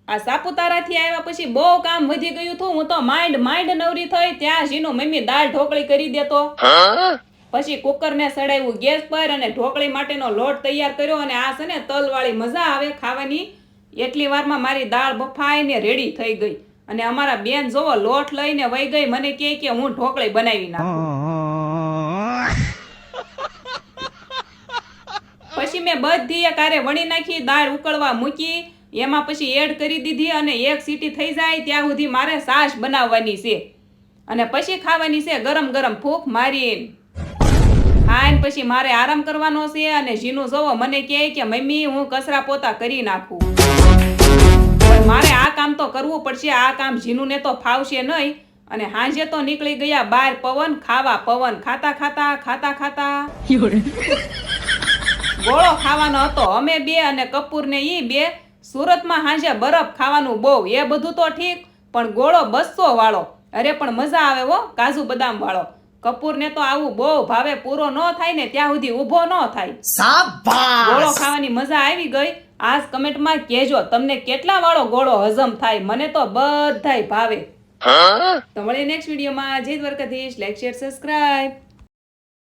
આ સાપુતારાથી આવ્યા પછી બહુ કામ વધી ગયું હતું. હું તો માંડ નવરી થઈ ત્યાં જીનો મમ્મી દાળ ઢોકળી કરી દેતો. પછી કુકરને સડાવ્યું ગેસ પર અને ઢોકળી માટેનો લોટ તૈયાર કર્યો અને આ છે ને તલવાળી મજા આવે ખાવાની. એટલી વારમાં મારી દાળ બફાઈને રેડી થઈ ગઈ અને અમારા બેન જોવો લોટ લઈને વહી ગઈ. મને કહે કે હું ઢોકળી બનાવી નાખું. પછી મેં બધી કારે વણી નાખી, દાળ ઉકળવા મૂકી, એમાં પછી એડ કરી દીધી અને એક સીટી થઈ જાય ત્યાં સુધી મારે છાશ બનાવવાની છે અને પછી ખાવાની છે ગરમ ગરમ ફૂંક મારીને. ખાઈને પછી મારે આરામ કરવાનો છે અને જીનું જોવો મને કહે કે મમ્મી હું કચરા પોતા કરી નાખું. પણ મારે આ કામ તો કરવું પડશે. આ કામ જીનુને તો ફાવશે નહીં. અને હાંજે તો નીકળી ગયા બહાર પવન ખાવા. પવન ખાતા ખાતા ગોળો ખાવાનો હતો. અમે બે અને કપૂર ને ઈ બે સુરતમાં હાંજે બરફ ખાવાનું બહુ. એ બધું તો ઠીક, પણ ગોળો 200 વાળો. અરે પણ મજા આવે હો, કાજુ બદામ વાળો. કપૂર ને તો આવું બહુ ભાવે. પૂરો ન થાય ને ત્યાં સુધી ઊભો ન થાય. શાબાશ! ગોળો ખાવાની મજા આવી ગઈ. આજ કમેન્ટમાં કહેજો તમને કેટલા વાળો ગોળો હજમ થાય. મને તો બધાય ભાવે. તો મળીએ નેક્સ્ટ વિડીયોમાં. જય દ્વારકાધીશ. Like share subscribe.